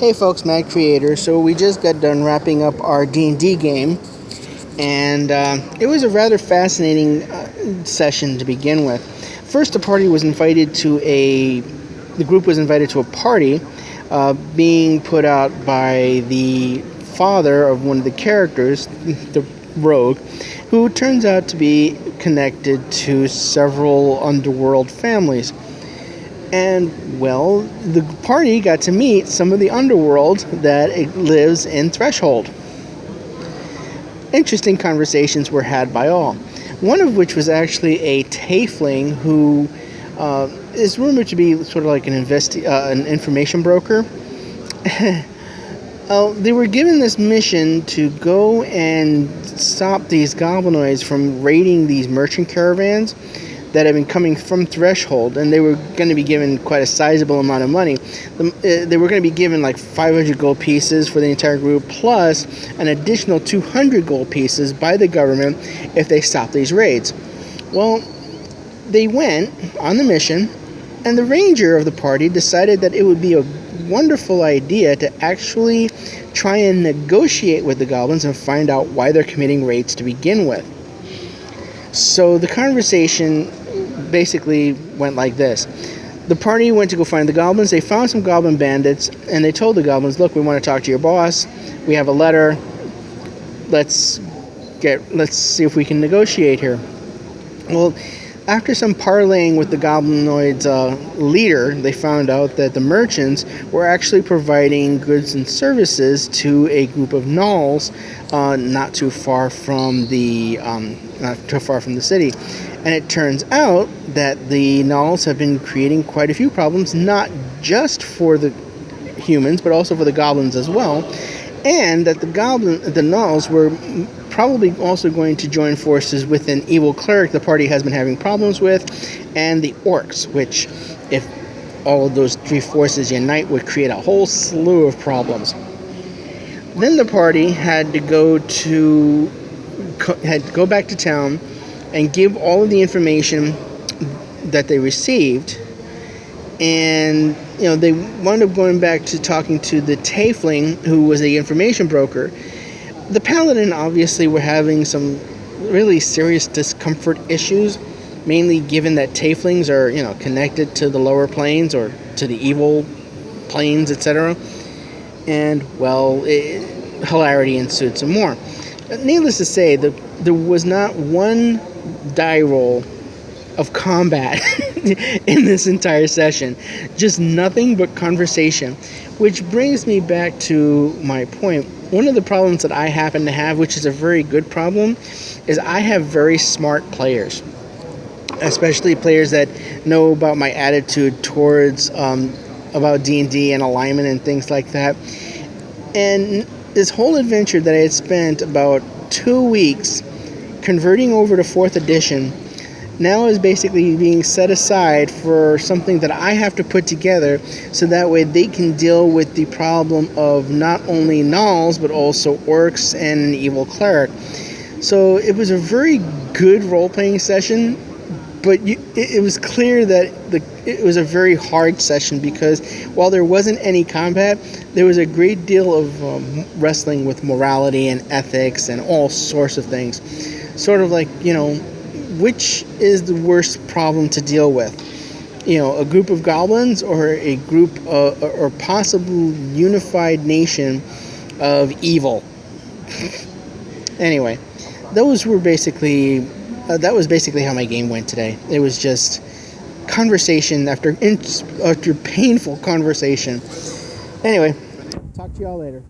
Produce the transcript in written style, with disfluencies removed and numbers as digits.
Hey folks, Mad Creator. So we just got done wrapping up our D&D game, and it was a rather fascinating session to begin with. First, the group was invited to a party being put out by the father of one of the characters, the rogue, who turns out to be connected to several underworld families. And, well, the party got to meet some of the underworld that it lives in Threshold. Interesting conversations were had by all. One of which was actually a tiefling who is rumored to be sort of like an information broker. They were given this mission to go and stop these goblinoids from raiding these merchant caravans that have been coming from Threshold, and they were going to be given quite a sizable amount of money. They were going to be given like 500 gold pieces for the entire group, plus an additional 200 gold pieces by the government if they stopped these raids. Well, they went on the mission, and the ranger of the party decided that it would be a wonderful idea to actually try and negotiate with the goblins and find out why they're committing raids to begin with. So the conversation basically went like this. The party went to go find the goblins. They found some goblin bandits, and they told the goblins, look, we want to talk to your boss. We have a letter. Let's see if we can negotiate here. Well, after some parleying with the goblinoid's leader, they found out that the merchants were actually providing goods and services to a group of gnolls not too far from the city. And it turns out that the gnolls have been creating quite a few problems, not just for the humans, but also for the goblins as well. And that the gnolls were probably also going to join forces with an evil cleric the party has been having problems with, and the orcs, which, if all of those three forces unite, would create a whole slew of problems. Then the party had to go back to town and give all of the information that they received, and they wound up going back to talking to the tiefling who was the information broker. The paladin obviously were having some really serious discomfort issues, mainly given that tieflings are connected to the lower planes or to the evil planes, etc. And hilarity ensued some more. Needless to say, there was not one die roll of combat in this entire session. Just nothing but conversation. Which brings me back to my point. One of the problems that I happen to have, which is a very good problem, is I have very smart players. Especially players that know about my attitude towards about D&D and alignment and things like that. And this whole adventure that I had spent about 2 weeks converting over to 4th edition now is basically being set aside for something that I have to put together, so that way they can deal with the problem of not only gnolls but also orcs and an evil cleric. So it was a very good role-playing session, but it was clear that it was a very hard session, because while there wasn't any combat, there was a great deal of wrestling with morality and ethics and all sorts of things. Sort of like, which is the worst problem to deal with? A group of goblins or a group or possible unified nation of evil? Anyway, that was basically how my game went today. It was just conversation after painful conversation. Anyway, talk to y'all later.